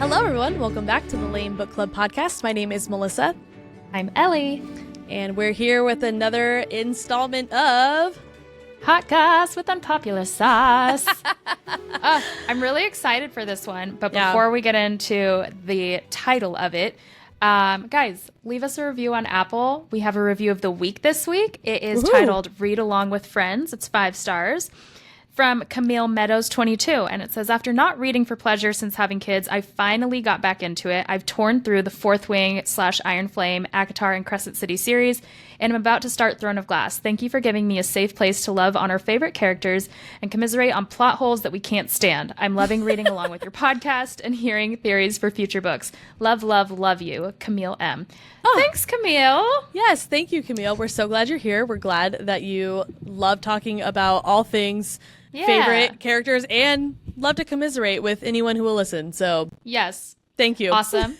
Hello, everyone. Welcome back to the L.A.M.E Book Club podcast. My name is Melissa. I'm Ellie. And we're here with another installment of Hot Goss with Unpopular Sauce. I'm really excited for this one. But before we get into the title of it, guys, leave us a review on Apple. We have a review of the week this week. It is titled Read Along with Friends. It's 5 stars. From Camille Meadows 22, and it says, after not reading for pleasure since having kids, I finally got back into it. I've torn through the Fourth Wing / Iron Flame, ACOTAR, and Crescent City series, and I'm about to start Throne of Glass. Thank you for giving me a safe place to love on our favorite characters and commiserate on plot holes that we can't stand. I'm loving reading along with your podcast and hearing theories for future books. Love, love, love you, Camille M. Oh. Thanks, Camille. Yes, thank you, Camille. We're so glad you're here. We're glad that you love talking about all things favorite characters and love to commiserate with anyone who will listen. So yes, thank you. Awesome.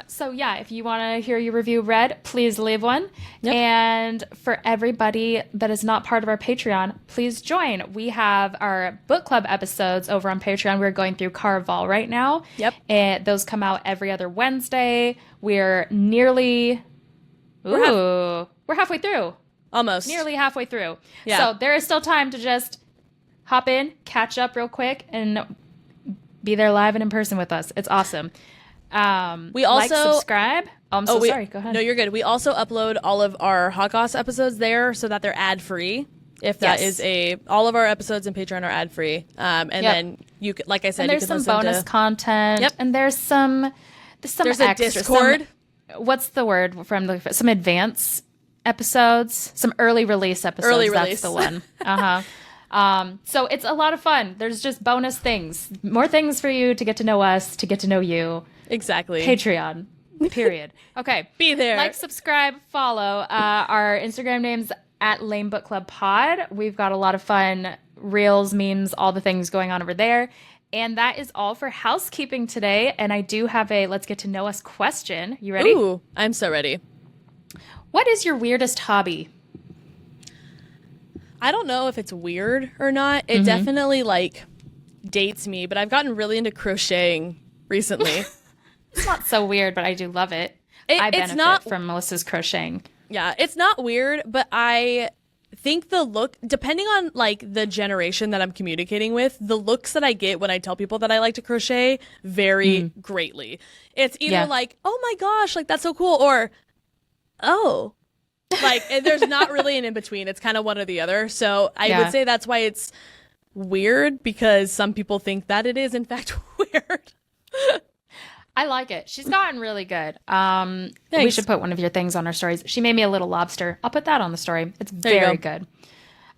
So yeah, if you want to hear your review read, please leave one. Yep. And for everybody that is not part of our Patreon, please join. We have our book club episodes over on Patreon. We're going through Caraval right now. Yep. And those come out every other Wednesday. We're nearly we're halfway through. Almost. Nearly halfway through. Yeah. So there is still time to just hop in, catch up real quick, and be there live and in person with us. It's awesome. We also subscribe. Oh, I'm sorry. Go ahead. No, you're good. We also upload all of our Hot Goss episodes there so that they're ad free. If that is all of our episodes in Patreon are ad free. Then you could, like I said, and there's some bonus content. Yep. And there's some there's extra, a Discord. What's the word from some advanced episodes, some early release episodes. That's the one. So it's a lot of fun. There's just bonus things, more things for you to get to know us, to get to know you. Exactly. Patreon. Period. Okay. Be there. Like, subscribe, follow. Our Instagram name's at L.A.M.E Book Club Pod. We've got a lot of fun reels, memes, all the things going on over there. And that is all for housekeeping today. And I do have a let's get to know us question. You ready? Ooh, I'm so ready. What is your weirdest hobby? I don't know if it's weird or not. It definitely dates me, but I've gotten really into crocheting recently. It's not so weird, but I do love it. I benefit from Melissa's crocheting. Yeah, it's not weird, but I think the look, depending on the generation that I'm communicating with, the looks that I get when I tell people that I like to crochet vary greatly. It's either oh my gosh, that's so cool, or oh. There's not really an in-between. It's kind of one or the other. So I would say that's why it's weird, because some people think that it is, in fact, weird. I like it. She's gotten really good. We should put one of your things on our stories. She made me a little lobster. I'll put that on the story. It's very good.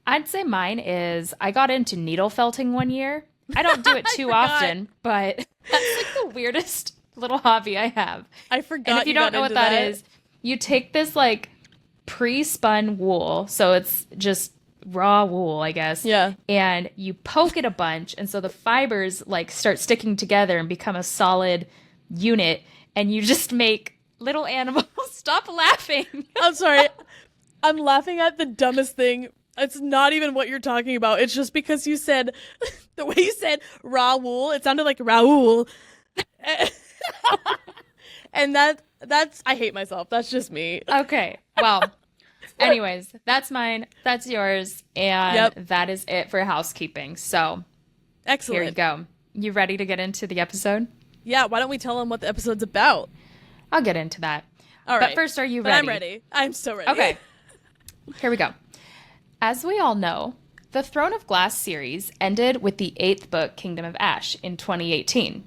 I'd say mine is I got into needle felting one year. I don't do it too often, but that's the weirdest little hobby I have. I forgot. And if you don't know what that is, you take this pre-spun wool, so it's just raw wool, I guess. Yeah. And you poke it a bunch, and so the fibers start sticking together and become a solid unit, and you just make little animals. Stop laughing. I'm sorry. I'm laughing at the dumbest thing. It's not even what you're talking about. It's just because you said the way you said raw wool, it sounded like Raoul. And that's I hate myself. That's just me. Okay. Well, anyways, that's mine. That's yours. And that is it for housekeeping. So excellent. Here you go. You ready to get into the episode? Yeah. Why don't we tell them what the episode's about? I'll get into that. All right. But first, are you ready? I'm ready. I'm so ready. Okay. Here we go. As we all know, the Throne of Glass series ended with the 8th book, Kingdom of Ash, in 2018.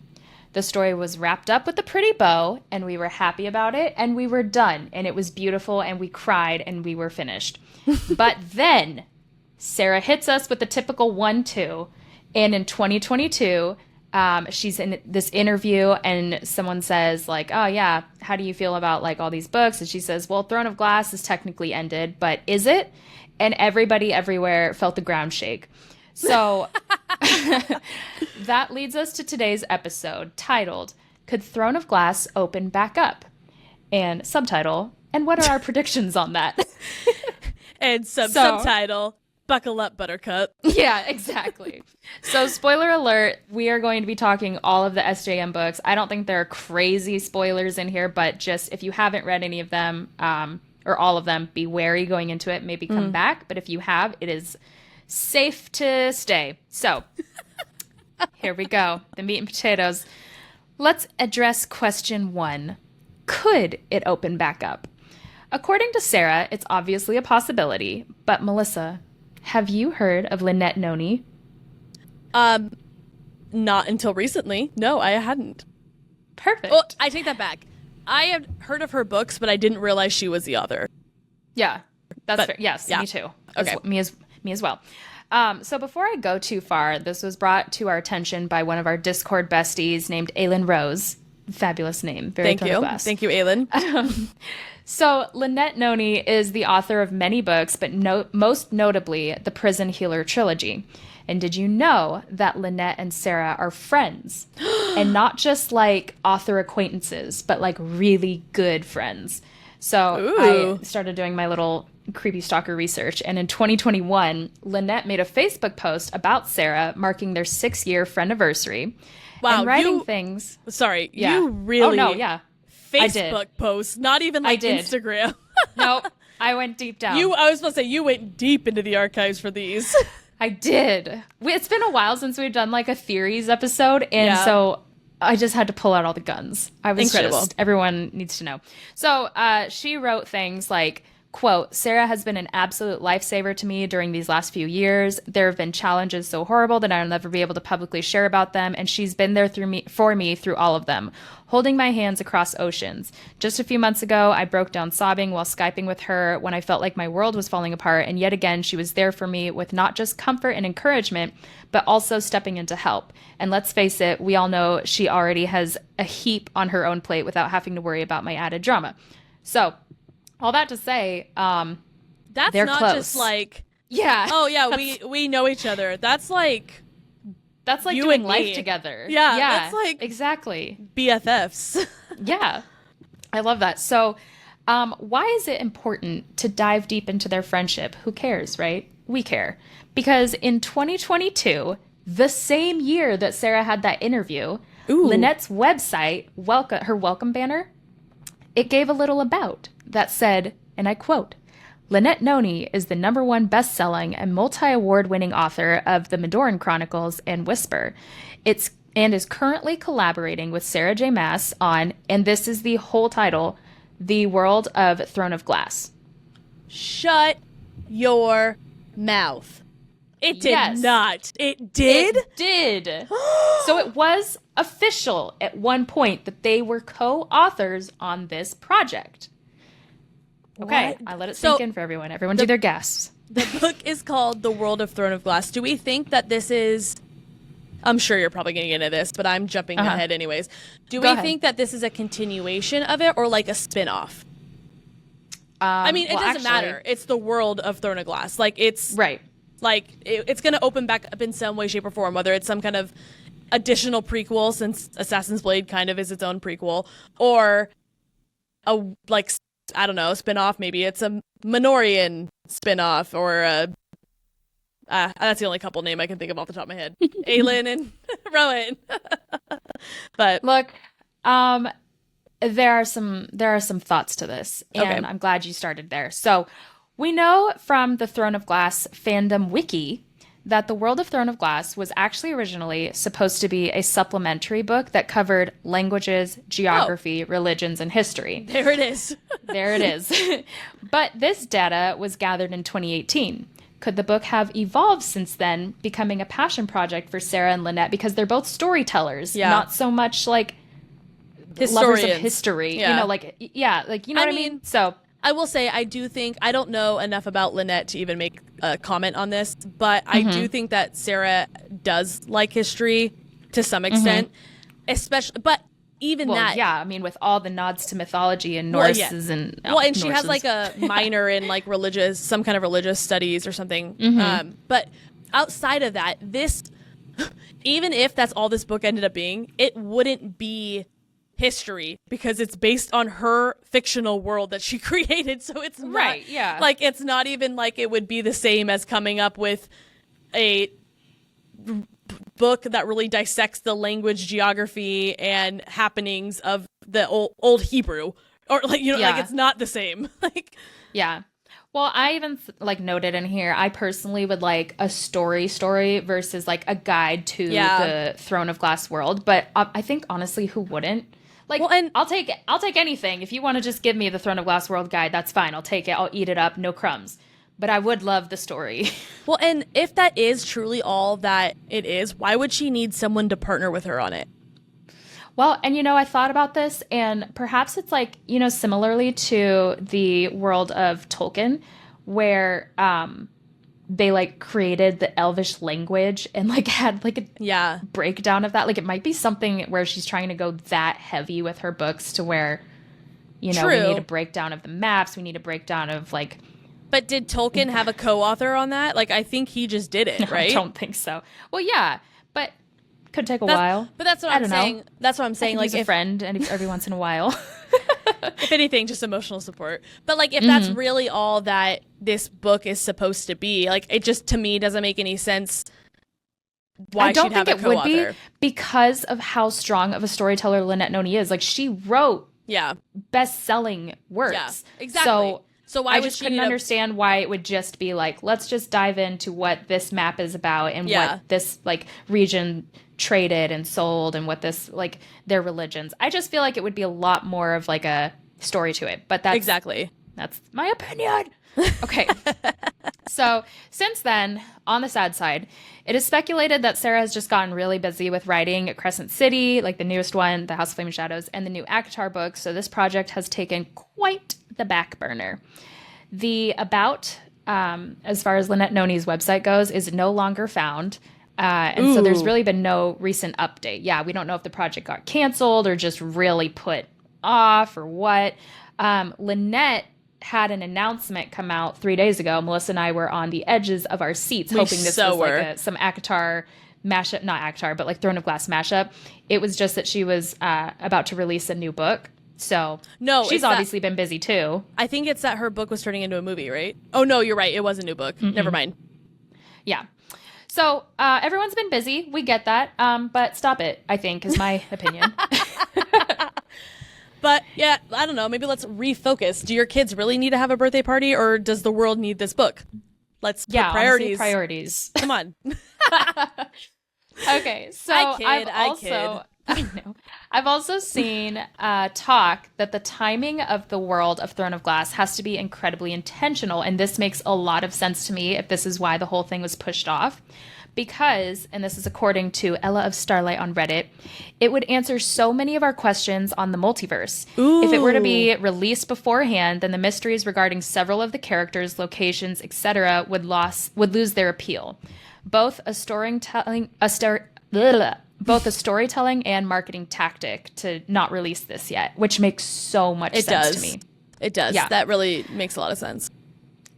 The story was wrapped up with a pretty bow, and we were happy about it, and we were done, and it was beautiful, and we cried, and we were finished. But then Sarah hits us with the typical 1-2, and in 2022, she's in this interview, and someone says, oh, yeah, how do you feel about, all these books? And she says, well, Throne of Glass is technically ended, but is it? And everybody everywhere felt the ground shake. So that leads us to today's episode, titled, Could Throne of Glass Open Back Up? And subtitle, and what are our predictions on that? And subtitle, Buckle up, Buttercup. Yeah, exactly. So spoiler alert, we are going to be talking all of the SJM books. I don't think there are crazy spoilers in here, but just if you haven't read any of them, or all of them, be wary going into it. Maybe come back. But if you have, it is safe to stay. So here we go. The meat and potatoes. Let's address question 1. Could it open back up? According to Sarah, it's obviously a possibility. But Melissa, have you heard of Lynette Noni? Not until recently. No, I hadn't. Perfect. Well, I take that back. I had heard of her books, but I didn't realize she was the author. Yeah, that's fair. Yes, yeah. me too. Okay. Me as well. So before I go too far, this was brought to our attention by one of our Discord besties named Aylin Rose. Fabulous name. Very Thank you. Thank you, Aylin. So Lynette Noni is the author of many books, but most notably the Prison Healer trilogy. And did you know that Lynette and Sarah are friends? And not just like author acquaintances, but like really good friends. So I started doing my little creepy stalker research. And in 2021, Lynette made a Facebook post about Sarah marking their 6-year friendiversary. Wow. And writing things. Sorry. Yeah. You really. Oh, no, yeah. Facebook posts, not even like Instagram. No, I went deep down. I was supposed to say you went deep into the archives for these. I did. It's been a while since we've done like a theories episode, and so I just had to pull out all the guns. I was incredible. Everyone needs to know. So she wrote things like, quote, Sarah has been an absolute lifesaver to me during these last few years. There have been challenges so horrible that I'll never be able to publicly share about them, and she's been there for me through all of them, holding my hands across oceans. Just a few months ago, I broke down sobbing while Skyping with her when I felt like my world was falling apart, and yet again, she was there for me with not just comfort and encouragement, but also stepping in to help. And let's face it, we all know she already has a heap on her own plate without having to worry about my added drama. So all that to say, that's they're not close. Just like, yeah. Oh yeah, we know each other. That's like you doing life together. Yeah, that's like exactly BFFs. Yeah, I love that. So, why is it important to dive deep into their friendship? Who cares, right? We care because in 2022, the same year that Sarah had that interview, Lynette's website, her welcome banner, it gave a little about that said, and I quote, Lynette Noni is the #1 best-selling and multi-award-winning author of The Madoran Chronicles and Whisper. And is currently collaborating with Sarah J. Maas on, and this is the whole title, The World of Throne of Glass. Shut your mouth. It did not. It did? It did. So it was official at one point that they were co-authors on this project. Okay, I let it sink in for everyone. Everyone do their gasps. The book is called The World of Throne of Glass. Do we think that this is... I'm sure you're probably going to get into this, but I'm jumping ahead anyways. Do we think that this is a continuation of it or like a spin-off? I mean, it doesn't matter. It's The World of Throne of Glass. Like, it's... Right. Like, it's going to open back up in some way, shape, or form, whether it's some kind of additional prequel, since Assassin's Blade kind of is its own prequel, or a, like... I don't know, spin-off. Maybe it's a Minorian spin-off or a... that's the only couple name I can think of off the top of my head. Aylin and Rowan. But look, there are some thoughts to this, and I'm glad you started there. So we know from the Throne of Glass fandom wiki that The World of Throne of Glass was actually originally supposed to be a supplementary book that covered languages, geography, religions, and history. There it is. There it is. But this data was gathered in 2018. Could the book have evolved since then, becoming a passion project for Sarah and Lynette? Because they're both storytellers, not so much like lovers of history. Yeah. You know, like, like, you know what I mean? So I will say, I do think, I don't know enough about Lynette to even make a comment on this, but I do think that Sarah does like history to some extent, especially, but even that. Yeah, I mean, with all the nods to mythology and Norses and and she has like a minor in like some kind of religious studies or something. But outside of that, this, even if that's all this book ended up being, it wouldn't be history because it's based on her fictional world that she created. So it's not, right. Yeah. like, it's not even like it would be the same as coming up with a book that really dissects the language, geography, and happenings of the old Hebrew, or like, you know, like it's not the same. Like, yeah. Well, I even like noted in here, I personally would like a story versus like a guide to the Throne of Glass world. But I think honestly, who wouldn't? Like, well, and I'll take anything. If you want to just give me the Throne of Glass world guide, that's fine. I'll take it. I'll eat it up. No crumbs. But I would love the story. Well, and if that is truly all that it is, why would she need someone to partner with her on it? Well, and you know, I thought about this, and perhaps it's like, you know, similarly to the world of Tolkien, where they like created the Elvish language and like had like a breakdown of that. Like it might be something where she's trying to go that heavy with her books to where, you know, we need a breakdown of the maps, we need a breakdown of like. But did Tolkien have a co-author on that? Like, I think he just did it, right? I don't think so. Well, yeah, but could take a while. But that's what I'm saying. That's what I'm saying. Like, a friend and every once in a while. If anything, just emotional support. But like, if that's really all that this book is supposed to be, like, it just to me doesn't make any sense. Why she'd have a co-author? I don't think it would be because of how strong of a storyteller Lynette Noni is. Like, she wrote best-selling works. Yeah, exactly. So why I just couldn't understand why it would just be like, let's just dive into what this map is about and what this like region traded and sold and what this like their religions. I just feel like it would be a lot more of like a story to it. But that's my opinion. Okay. So since then, on the sad side, it is speculated that Sarah has just gotten really busy with writing Crescent City, like the newest one, The House of Flame and Shadows, and the new ACOTAR book. So this project has taken quite the back burner. The about, as far as Lynette Noni's website goes, is no longer found. And so there's really been no recent update. Yeah, we don't know if the project got canceled or just really put off or what. Lynette had an announcement come out 3 days ago. Melissa and I were on the edges of our seats hoping this was like some ACOTAR mashup, not ACOTAR, but like Throne of Glass mashup. It was just that she was about to release a new book. So she's obviously been busy too. I think it's that her book was turning into a movie, right? Oh no, you're right. It was a new book. Never mind. Yeah. So everyone's been busy. We get that. But stop it, I think, is my opinion. But yeah, I don't know. Maybe let's refocus. Do your kids really need to have a birthday party, or does the world need this book? Let's put priorities. Honestly, priorities. Come on. Okay, so I know. I've also seen talk that the timing of the world of Throne of Glass has to be incredibly intentional, and this makes a lot of sense to me if this is why the whole thing was pushed off. Because, and this is according to Ella of Starlight on Reddit, it would answer so many of our questions on the multiverse. Ooh. If it were to be released beforehand, then the mysteries regarding several of the characters, locations, etc. would lose their appeal. Both a storytelling and marketing tactic to not release this yet, which makes so much sense to me. It does. Yeah. That really makes a lot of sense.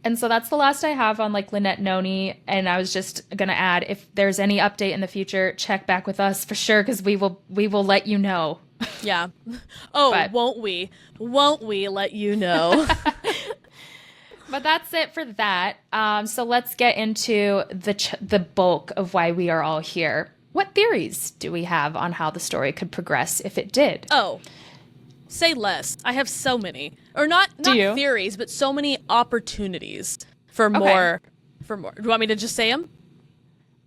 And so that's the last I have on like Lynette Noni. And I was just going to add, if there's any update in the future, check back with us for sure, because we will let you know. Yeah. Oh, won't we? Won't we let you know? But that's it for that. So let's get into the bulk of why we are all here. What theories do we have on how the story could progress if it did? Oh, say less. I have so many. Or not theories, but so many opportunities for more. Do you want me to just say them?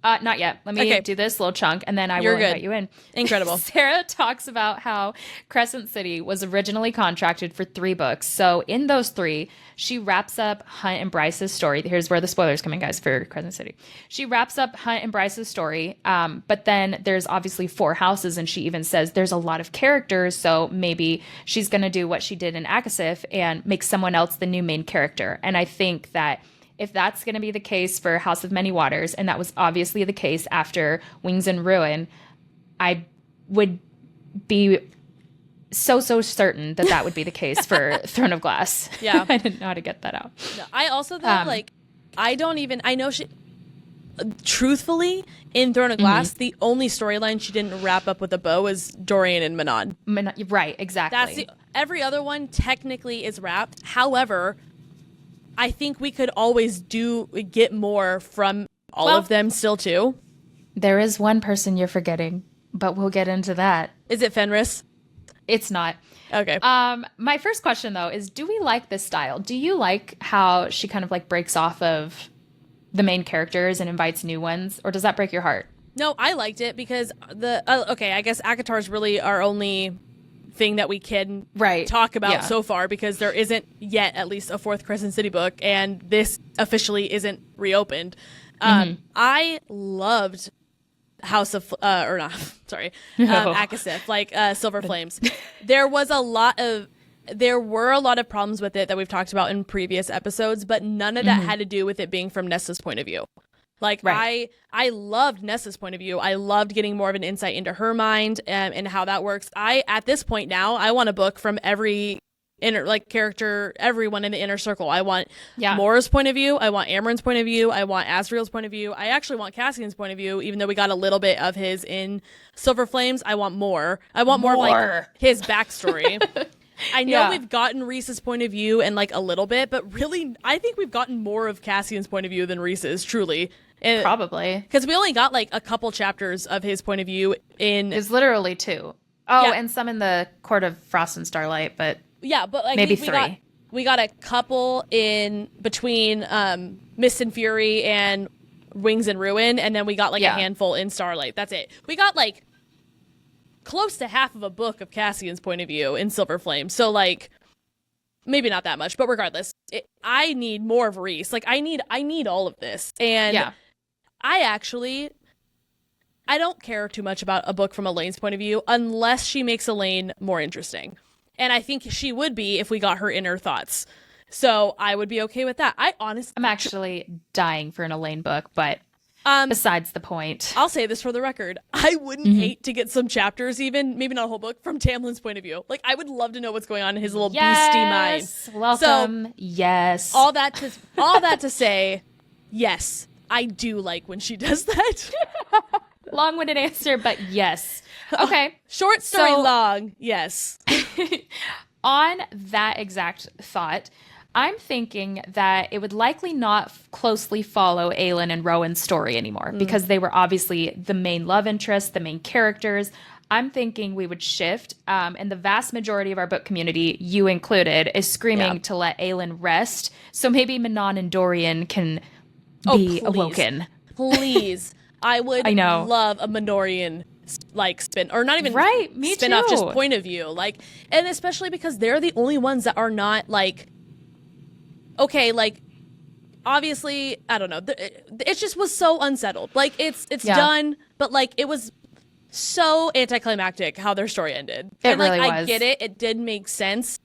Not yet. Let me do this little chunk, and then I will invite you in. Incredible. Sarah talks about how Crescent City was originally contracted for 3 books. So in those 3, she wraps up Hunt and Bryce's story. Here's where the spoilers come in, guys, for Crescent City. She wraps up Hunt and Bryce's story, but then there's obviously 4 houses, and she even says there's a lot of characters, so maybe she's going to do what she did in Akasif and make someone else the new main character. And I think that if that's going to be the case for House of Many Waters, and that was obviously the case after Wings and Ruin, I would be so certain that would be the case for Throne of Glass. Yeah. I didn't know how to get that out. No, I also, though, I know truthfully, in Throne of Glass, the only storyline she didn't wrap up with a bow is Dorian and Manon. Right, exactly. Every other one technically is wrapped. However, I think we could always get more from all of them still too. There is one person you're forgetting, but we'll get into that. Is it Fenris? It's not. Okay. My first question though is, do we like this style? Do you like how she kind of like breaks off of the main characters and invites new ones, or does that break your heart? No, I liked it because I guess ACOTAR is really our only thing that we can talk about so far, because there isn't yet at least a fourth Crescent City book, and this officially isn't reopened. I loved House of Akasif, like Silver Flames. There were a lot of problems with it that we've talked about in previous episodes, but none of that had to do with it being from Nessa's point of view. Like, I loved Nessa's point of view. I loved getting more of an insight into her mind and how that works. At this point now, I want a book from every character, everyone in the inner circle. I want Mora's point of view. I want Amren's point of view. I want Asriel's point of view. I actually want Cassian's point of view, even though we got a little bit of his in Silver Flames. I want more. I want more of like his backstory. I know we've gotten Rhys's point of view and like a little bit, but really, I think we've gotten more of Cassian's point of view than Rhys's, truly. Probably. Because we only got like a couple chapters of his point of view in... It's literally 2. Oh, and some in the Court of Frost and Starlight, but... Yeah, but like maybe 3. We got a couple in between Mist and Fury and Wings and Ruin, and then we got like a handful in Starlight. That's it. We got like close to half of a book of Cassian's point of view in Silver Flame. So like maybe not that much, but regardless, I need more of Rhys. Like I need all of this. And I don't care too much about a book from Elaine's point of view unless she makes Elaine more interesting. And I think she would be if we got her inner thoughts. So I would be okay with that. I'm actually dying for an Elaine book, but besides the point. I'll say this for the record. I wouldn't hate to get some chapters, even, maybe not a whole book, from Tamlin's point of view. Like, I would love to know what's going on in his little beastie mind. Welcome. So, yes. All that to say, yes, I do like when she does that. Long-winded answer, but yes. Okay. Short story long, yes. On that exact thought, I'm thinking that it would likely not closely follow Aelin and Rowan's story anymore because they were obviously the main love interests, the main characters. I'm thinking we would shift, and the vast majority of our book community, you included, is screaming to let Aelin rest. So maybe Manon and Dorian can be awoken. Please. I love a Minorian like spin, or not even spin off, just point of view, like, and especially because they're the only ones that are not like, okay, like obviously I don't know, it just was so unsettled, like it's done, but like it was so anticlimactic how their story ended. It really was. I get it did make sense,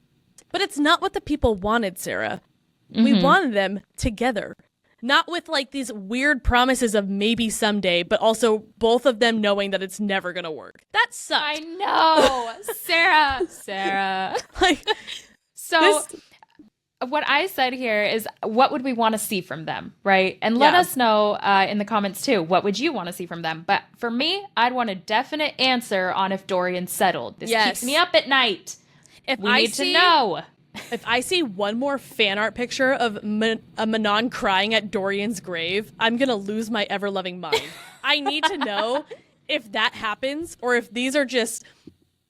but it's not what the people wanted, Sarah. We wanted them together. Not with like these weird promises of maybe someday, but also both of them knowing that it's never going to work. That sucked. I know. Sarah. Like, what I said here is, what would we want to see from them, right? And let us know in the comments too. What would you want to see from them? But for me, I'd want a definite answer on if Dorian settled. This keeps me up at night. We need to know. If I see one more fan art picture of a Manon crying at Dorian's grave, I'm going to lose my ever-loving mind. I need to know if that happens, or if these are just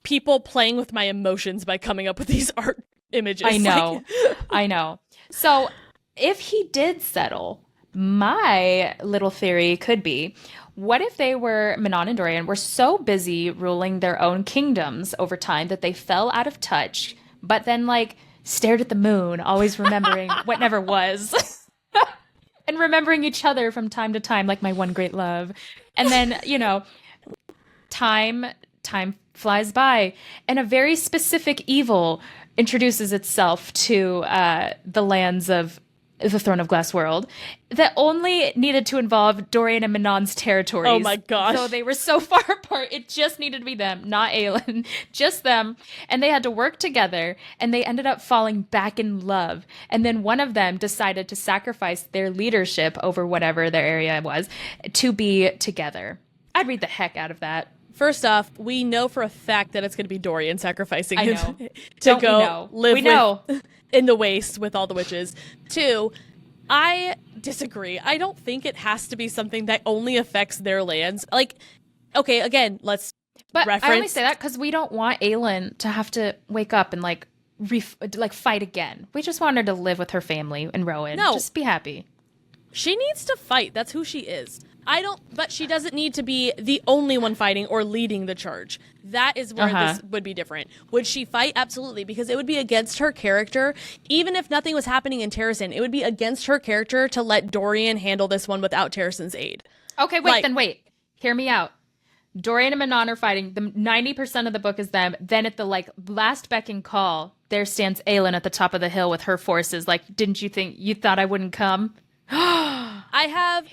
people playing with my emotions by coming up with these art images. I know. So if he did settle, my little theory could be, what if Manon and Dorian were so busy ruling their own kingdoms over time that they fell out of touch, but then like stared at the moon, always remembering what never was, and remembering each other from time to time, like my one great love. And then, time flies by, and a very specific evil introduces itself to the lands of the Throne of Glass world that only needed to involve Dorian and Manon's territories. Oh my gosh. So they were so far apart. It just needed to be them, not Aelin, just them. And they had to work together, and they ended up falling back in love. And then one of them decided to sacrifice their leadership over whatever their area was to be together. I'd read the heck out of that. First off, we know for a fact that it's going to be Dorian sacrificing him to Don't go live we know. in the waste with all the witches. 2, I disagree. I don't think it has to be something that only affects their lands. Like, okay, again, let's reference. I only say that because we don't want Aelin to have to wake up and fight again. We just want her to live with her family in Rowan. No. Just be happy. She needs to fight. That's who she is. But she doesn't need to be the only one fighting or leading the charge. That is where this would be different. Would she fight? Absolutely, because it would be against her character. Even if nothing was happening in Terrasen, it would be against her character to let Dorian handle this one without Terrasen's aid. Okay, wait. Hear me out. Dorian and Manon are fighting. The 90% of the book is them. Then at the last beck and call, there stands Aelin at the top of the hill with her forces. Like, didn't you think you thought I wouldn't come? I have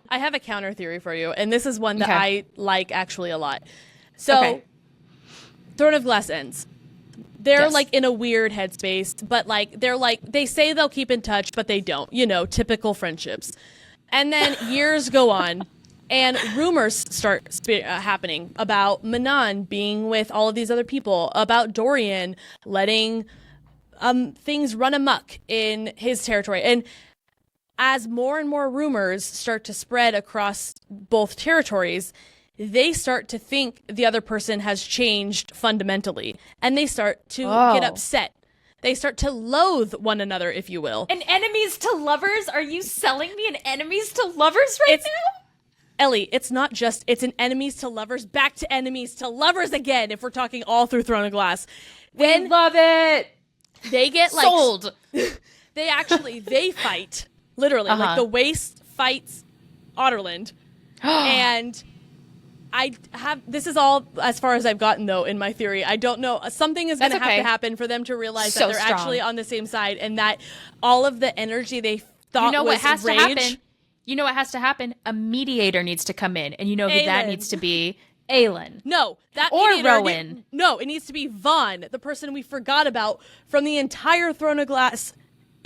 I have a counter theory for you, and this is one that I like actually a lot. So, Throne of Glass ends. They're in a weird headspace, but they say they'll keep in touch, but they don't. Typical friendships. And then years go on, and rumors start happening about Manon being with all of these other people, about Dorian letting things run amok in his territory, and as more and more rumors start to spread across both territories, they start to think the other person has changed fundamentally, and they start to get upset. They start to loathe one another, if you will. And enemies to lovers? Are you selling me an enemies to lovers now? Ellie, it's not just, it's an enemies to lovers, back to enemies to lovers again, if we're talking all through Throne of Glass. We love it! They get sold. They fight. Literally, the Waste fights Otterland. And this is all as far as I've gotten, though, in my theory. I don't know. Something is going to have to happen for them to realize that they're actually on the same side, and that all of the energy they thought was rage. You know what has to happen? A mediator needs to come in, and you know who that needs to be? Aelin. No, that or Rowan. No, it needs to be Vaughn, the person we forgot about from the entire Throne of Glass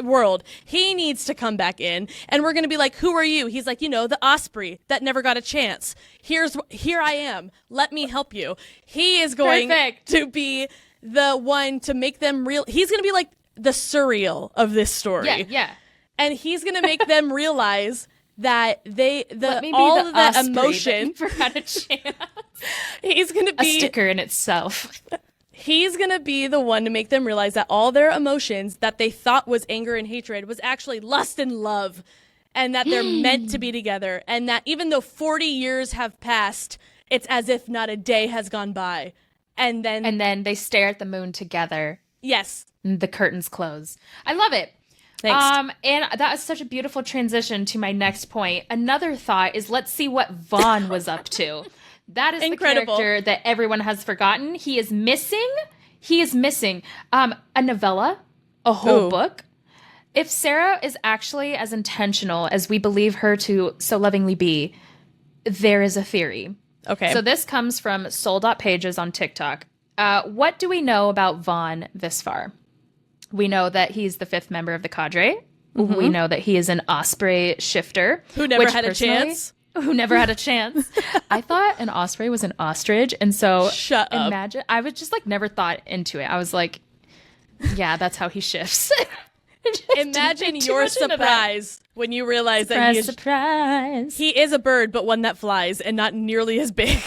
world. He needs to come back in, and we're going to be like, who are you? He's like, the Osprey that never got a chance. Here I am. Let me help you. He is going to be the one to make them real. He's going to be like the surreal of this story. Yeah. And he's going to make them realize that all of that emotion never had a chance. He's going to be a sticker in itself. He's going to be the one to make them realize that all their emotions that they thought was anger and hatred was actually lust and love, and that they're meant to be together, and that even though 40 years have passed, it's as if not a day has gone by. And then they stare at the moon together. Yes. And the curtains close. I love it. Thanks. And that is such a beautiful transition to my next point. Another thought is, let's see what Vaughn was up to. That is incredible. The character that everyone has forgotten. He is missing a novella, a whole book. If Sarah is actually as intentional as we believe her to so lovingly be, there is a theory. Okay. So this comes from Soul.Pages on TikTok. What do we know about Vaughn this far? We know that he's the 5th member of the cadre. Mm-hmm. We know that he is an Osprey shifter. Who never had a chance. I thought an osprey was an ostrich, and so Shut up. Imagine I was just never thought into it. I was like, yeah, that's how he shifts. Imagine your surprise when you realize that he is a bird, but one that flies and not nearly as big.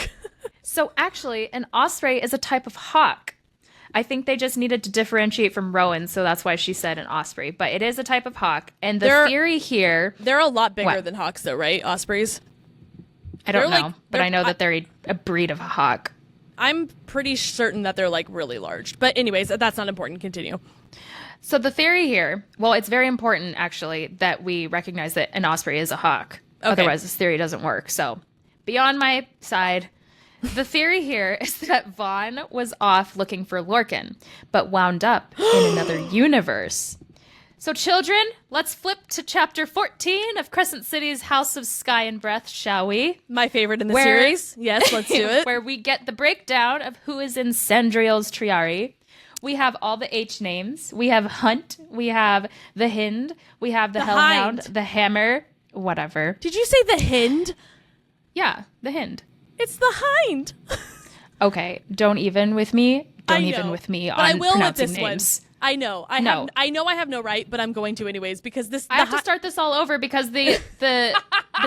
So actually, an osprey is a type of hawk. I think they just needed to differentiate from Rowan, so that's why she said an osprey. But it is a type of hawk, and the theory here... They're a lot bigger than hawks, though, right? Ospreys? I don't know, but I know that they're a breed of a hawk. I'm pretty certain that they're really large. But anyways, that's not important. Continue. So the theory here, well, it's very important actually that we recognize that an osprey is a hawk. Okay. Otherwise this theory doesn't work. So be on my side. The theory here is that Vaughn was off looking for Lorcan, but wound up in another universe. So children, let's flip to chapter 14 of Crescent City's House of Sky and Breath, shall we? My favorite in the series. Yes, let's do it. Where we get the breakdown of who is in Sandriel's Triari. We have all the H names. We have Hunt. We have the Hind. We have the Hellhound, the Hammer, whatever. Did you say the Hind? Yeah, the Hind. It's the Hind. Okay, don't even with me. Don't even with me on I will pronouncing with this names. One. I know. I know I have no right, but I'm going to anyways because this. I have to start this all over because the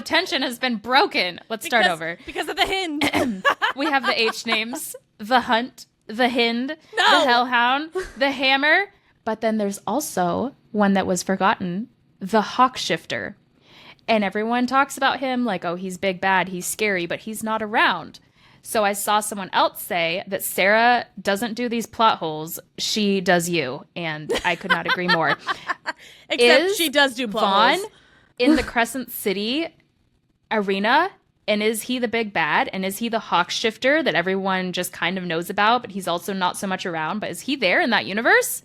tension has been broken. Let's start over. Because of the Hind. We have the H names: the Hunt, the Hind, the Hellhound, the Hammer. But then there's also one that was forgotten: the Hawkshifter. And everyone talks about him like, oh, he's big bad, he's scary, but he's not around. So I saw someone else say that Sarah doesn't do these plot holes, she does you. And I could not agree more. Except she does do plot holes. Vaughn in the Crescent City arena, and is he the big bad? And is he the Hawkshifter that everyone just kind of knows about, but he's also not so much around? But is he there in that universe?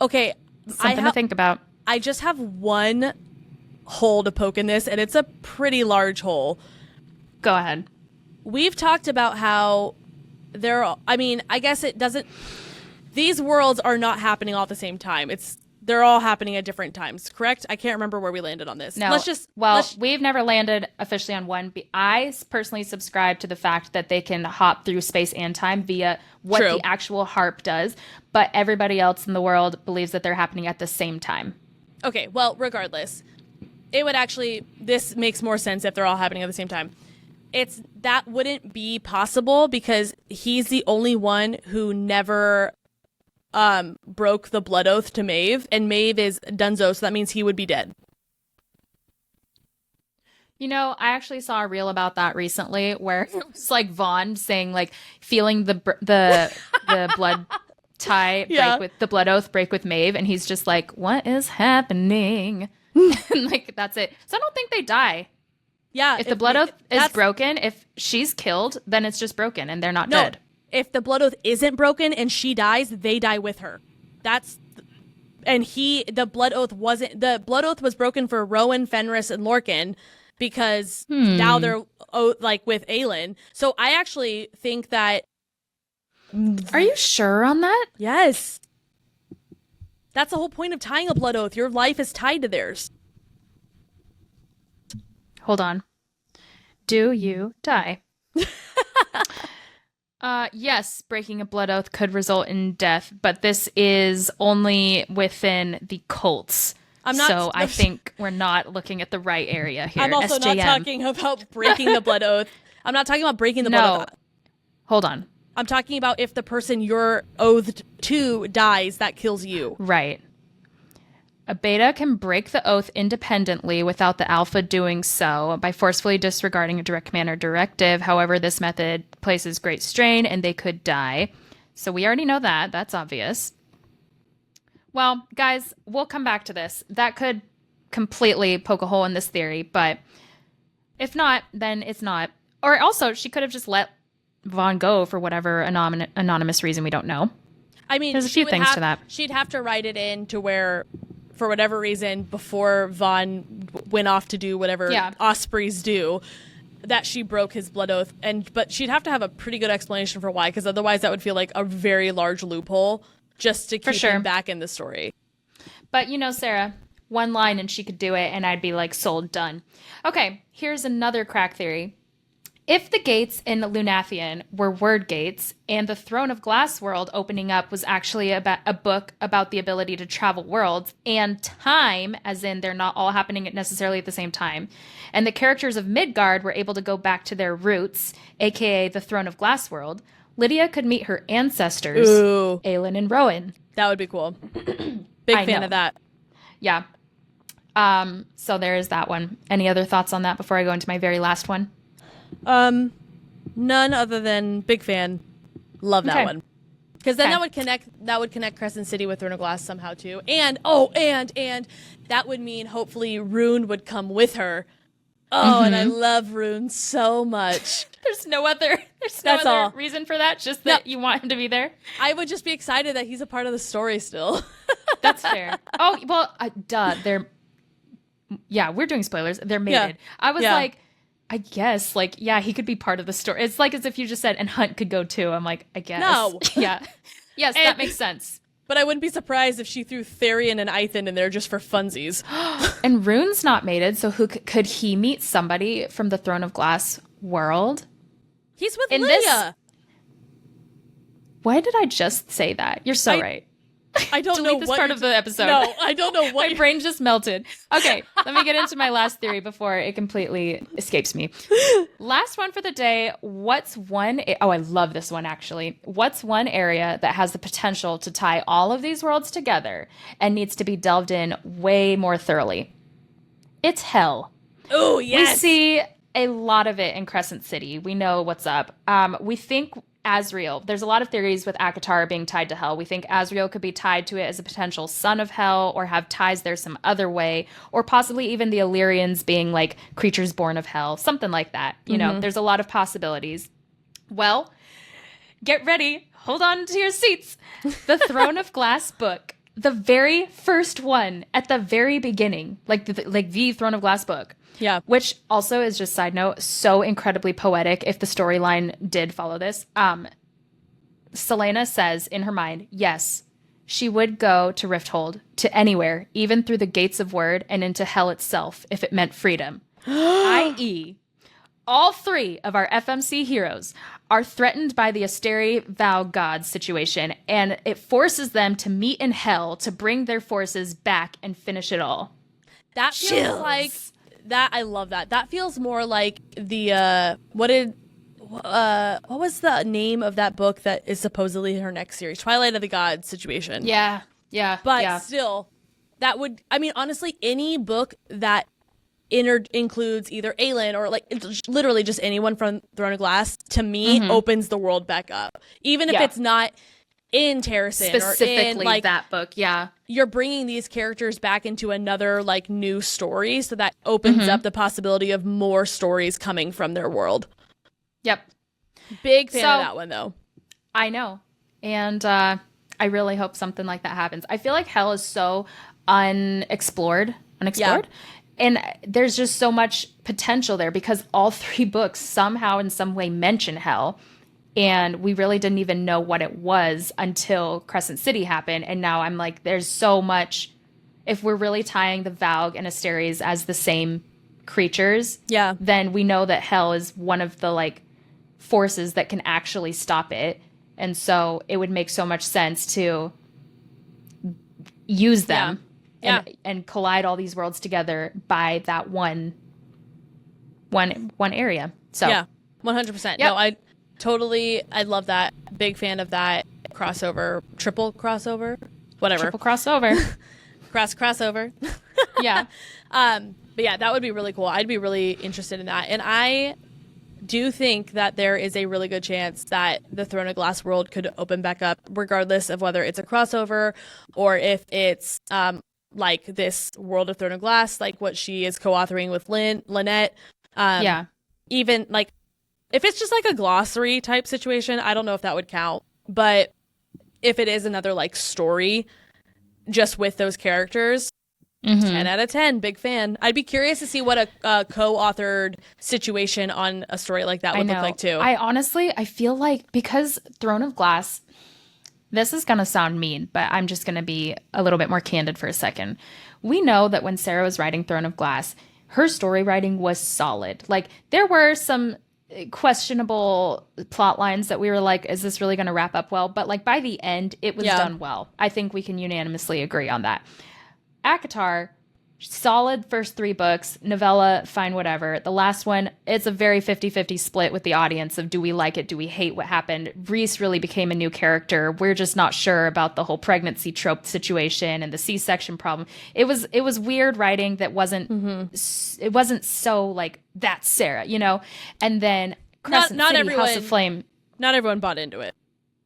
Okay. Something to think about. I just have one hole to poke in this, and it's a pretty large hole. Go ahead. We've talked about how I guess it doesn't, these worlds are not happening all at the same time. They're all happening at different times, correct? I can't remember where we landed on this. No. We've never landed officially on one. I personally subscribe to the fact that they can hop through space and time via what the actual harp does, but everybody else in the world believes that they're happening at the same time. Okay, well, regardless, this makes more sense if they're all happening at the same time. That wouldn't be possible because he's the only one who never broke the blood oath to Maeve, and Maeve is Dunzo, so that means he would be dead. You know, I actually saw a reel about that recently where it was like Vaughn saying like feeling the blood tie break with the blood oath break with Maeve, and he's just like, what is happening? And like that's it. So I don't think they die. Yeah. If the blood oath is broken, if she's killed, then it's just broken and they're not dead. If the blood oath isn't broken and she dies, they die with her. The blood oath was broken for Rowan, Fenris, and Lorcan because now they're like with Aelin. So I actually think that. Are you sure on that? Yes. That's the whole point of tying a blood oath. Your life is tied to theirs. Hold on. Do you die? Yes, breaking a blood oath could result in death, but this is only within the cults. I think we're not looking at the right area here. I'm also SJM. not talking about breaking the blood oath. I'm not talking about breaking the blood oath. Hold on. I'm talking about if the person you're oathed to dies, that kills you. Right. A beta can break the oath independently without the alpha doing so by forcefully disregarding a direct command or directive. However, this method places great strain and they could die. So we already know that. That's obvious. Well, guys, we'll come back to this. That could completely poke a hole in this theory, but if not, then it's not. Or also, she could have just let Vaughn go for whatever anonymous reason we don't know. I mean, there's a few things to that. She'd have to write it in to where, for whatever reason, before Vaughn went off to do whatever Ospreys do, that she broke his blood oath. But she'd have to have a pretty good explanation for why, because otherwise that would feel like a very large loophole just to keep him back in the story. But you know, Sarah, one line and she could do it, and I'd be like, sold, done. Okay, here's another crack theory. If the gates in Lunathian were word gates and the Throne of Glass world opening up was actually about a book about the ability to travel worlds and time, as in they're not all happening necessarily at the same time, and the characters of Midgard were able to go back to their roots, aka the Throne of Glass world, Lydia could meet her ancestors, Aelin and Rowan. That would be cool. Big fan of that. Yeah. So there is that one. Any other thoughts on that before I go into my very last one? None other than big fan. Love that one. Because then that would connect Crescent City with Throne of Glass somehow too. And that would mean hopefully Rune would come with her. Oh, and I love Rune so much. There's no other There's no That's other all. reason for that, just that you want him to be there. I would just be excited that he's a part of the story still. That's fair. Oh, well, duh. We're doing spoilers. They're mated. Yeah. I was like, I guess, like, yeah, he could be part of the story. It's like as if you just said, and Hunt could go too. I'm like, I guess. No. Yeah. Yes, that makes sense. But I wouldn't be surprised if she threw Therian and Ithan in there just for funsies. And Rune's not mated, so who could he meet somebody from the Throne of Glass world? He's with Lydia. Why did I just say that? You're so right. I don't know this what part of the episode. No, I don't know what my brain just melted. Okay, let me get into my last theory before it completely escapes me. Last one for the day. I love this one actually. What's one area that has the potential to tie all of these worlds together and needs to be delved in way more thoroughly? It's Hel. Oh, yes. We see a lot of it in Crescent City. We know what's up. We think Azrael. There's a lot of theories with Akatar being tied to Hel. We think Azrael could be tied to it as a potential son of Hel, or have ties there some other way, or possibly even the Illyrians being like creatures born of Hel, something like that. You know, there's a lot of possibilities. Well, get ready. Hold on to your seats. The Throne of Glass book, the very first one at the very beginning, like the Throne of Glass book. Yeah. Which also is just side note, so incredibly poetic if the storyline did follow this. Selena says in her mind, yes, she would go to Rifthold, to anywhere, even through the gates of Word and into Hel itself, if it meant freedom. I.e., all three of our FMC heroes are threatened by the Asteri Vow gods situation, and it forces them to meet in Hel to bring their forces back and finish it all. That feels like... That I love that. That feels more like the what was the name of that book that is supposedly her next series? Twilight of the Gods situation. Yeah. But still, that would, I mean, honestly, any book that includes either Aelin or like literally just anyone from Throne of Glass, to me, opens the world back up. Even if it's not in Terrasen specifically or in like that book, you're bringing these characters back into another like new story, so that opens up the possibility of more stories coming from their world. Yep. Big fan of that one though. I know. And I really hope something like that happens. I feel like Hel is so unexplored. Yeah. And there's just so much potential there because all three books somehow in some way mention Hel. And we really didn't even know what it was until Crescent City happened. And now I'm like, there's so much. If we're really tying the Valg and Asteres as the same creatures, then we know that Hel is one of the like forces that can actually stop it. And so it would make so much sense to use them and collide all these worlds together by that one area. So 100%. Yep. No, I love that. Big fan of that crossover, triple crossover, whatever. Triple crossover. crossover. Yeah. But yeah, that would be really cool. I'd be really interested in that. And I do think that there is a really good chance that the Throne of Glass world could open back up, regardless of whether it's a crossover or if it's like this World of Throne of Glass, like what she is co-authoring with Lynette. Even like if it's just like a glossary type situation, I don't know if that would count. But if it is another like story just with those characters, 10 out of 10, big fan. I'd be curious to see what a co-authored situation on a story like that would look like too. I feel like because Throne of Glass, this is going to sound mean, but I'm just going to be a little bit more candid for a second. We know that when Sarah was writing Throne of Glass, her story writing was solid. Like there were some questionable plot lines that we were like, is this really going to wrap up well? But like by the end, it was done well. I think we can unanimously agree on that. Akatar, solid first 3 books, novella, fine, whatever. The last one, it's a very 50-50 split with the audience of do we like it, do we hate what happened. Reese really became a new character. We're just not sure about the whole pregnancy trope situation and the C-section problem. It was weird writing that wasn't it wasn't so like that's Sarah, you know? And then Crescent City, House of Flame. Not everyone bought into it.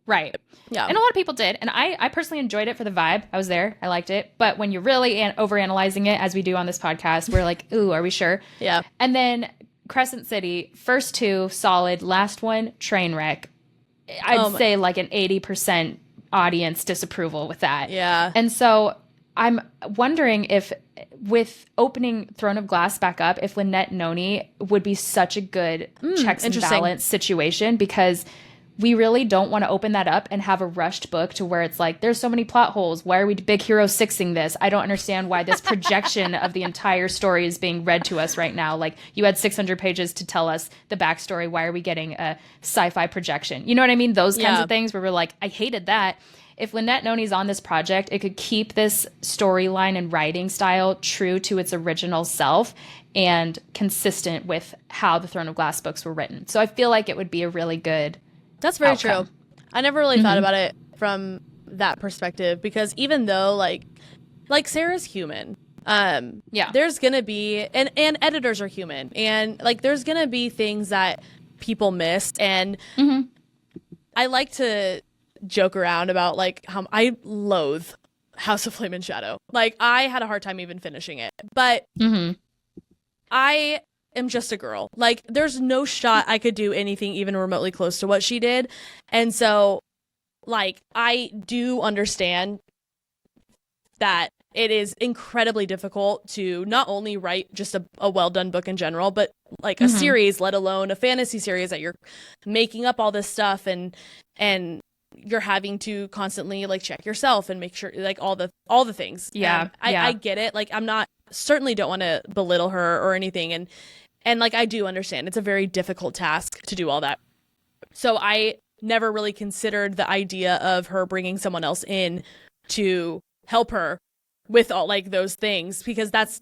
Right. Yeah. And a lot of people did. And I personally enjoyed it for the vibe. I was there. I liked it. But when you're really overanalyzing it, as we do on this podcast, we're like, ooh, are we sure? Yeah. And then Crescent City, first 2 solid, last one train wreck. I'd say like an 80% audience disapproval with that. Yeah. And so I'm wondering if with opening Throne of Glass back up, if Lynette and Noni would be such a good checks and balance situation, because we really don't want to open that up and have a rushed book to where it's like, there's so many plot holes. Why are we Big Hero 6ing this? I don't understand why this projection of the entire story is being read to us right now. Like, you had 600 pages to tell us the backstory. Why are we getting a sci-fi projection? You know what I mean? Those kinds of things where we're like, I hated that. If Lynette Noni's on this project, it could keep this storyline and writing style true to its original self and consistent with how the Throne of Glass books were written. So I feel like it would be a really good That's very outcome. true. I never really thought about it from that perspective, because even though like Sarah's human, there's gonna be and editors are human, and like there's gonna be things that people missed, and I like to joke around about like how I loathe House of Flame and Shadow. Like, I had a hard time even finishing it, but I am just a girl. Like, there's no shot I could do anything even remotely close to what she did. And so, like, I do understand that it is incredibly difficult to not only write just a well-done book in general, but like a series, let alone a fantasy series that you're making up all this stuff and you're having to constantly like check yourself and make sure like all the things. I get it. Like, certainly don't want to belittle her or anything. And like, I do understand it's a very difficult task to do all that. So I never really considered the idea of her bringing someone else in to help her with all like those things, because that's,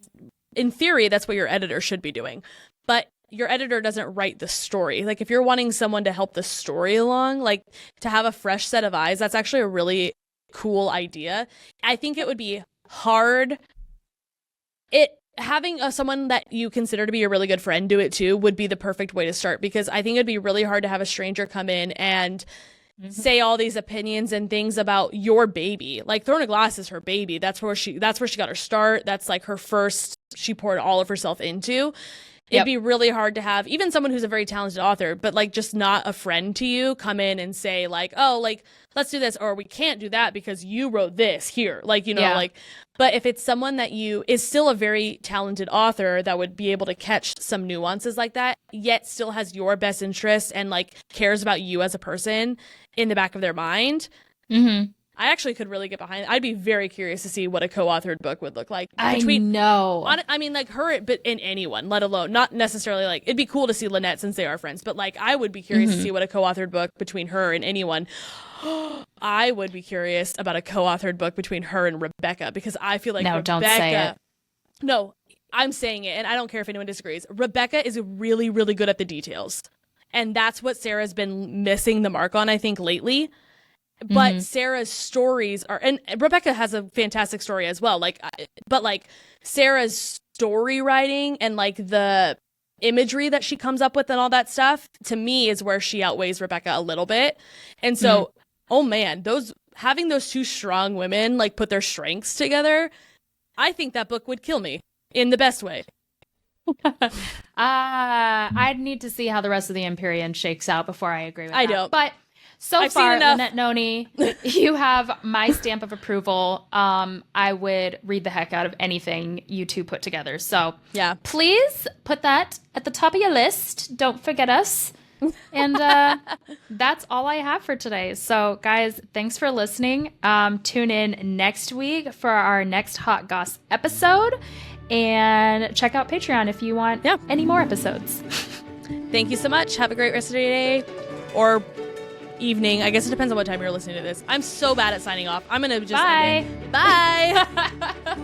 in theory, that's what your editor should be doing. But your editor doesn't write the story. Like, if you're wanting someone to help the story along, like to have a fresh set of eyes, that's actually a really cool idea. I think it would be hard. Having someone that you consider to be a really good friend do it too would be the perfect way to start, because I think it'd be really hard to have a stranger come in and say all these opinions and things about your baby. Like, Throne of Glass is her baby. That's where she got her start. That's like her first, she poured all of herself into. It'd be really hard to have even someone who's a very talented author, but like just not a friend to you, come in and say like, oh, like, let's do this, or we can't do that because you wrote this here. Like, you know, like, but if it's someone that is still a very talented author that would be able to catch some nuances like that, yet still has your best interest and like cares about you as a person in the back of their mind. I actually could really get behind it. I'd be very curious to see what a co-authored book would look like. I know. I mean, like her, but in anyone, let alone, not necessarily like, it'd be cool to see Lynette since they are friends, but like, I would be curious to see what a co-authored book between her and anyone. I would be curious about a co-authored book between her and Rebecca, because I feel like Rebecca, don't say it. No, I'm saying it, and I don't care if anyone disagrees. Rebecca is really, really good at the details. And that's what Sarah's been missing the mark on, I think, lately. But Sarah's stories are, and Rebecca has a fantastic story as well. Like, but like Sarah's story writing and like the imagery that she comes up with and all that stuff, to me, is where she outweighs Rebecca a little bit. And so, oh man, having those two strong women like put their strengths together, I think that book would kill me in the best way. I'd need to see how the rest of the Empyrean shakes out before I agree with that. I don't. But so I've far, seen enough. Lynette Noni, you have my stamp of approval. I would read the heck out of anything you two put together. So yeah, please put that at the top of your list. Don't forget us. And that's all I have for today. So guys, thanks for listening. Tune in next week for our next Hot Goss episode. And check out Patreon if you want any more episodes. Thank you so much. Have a great rest of your day or evening. I guess it depends on what time you're listening to this. I'm so bad at signing off. I'm going to just Bye. Bye.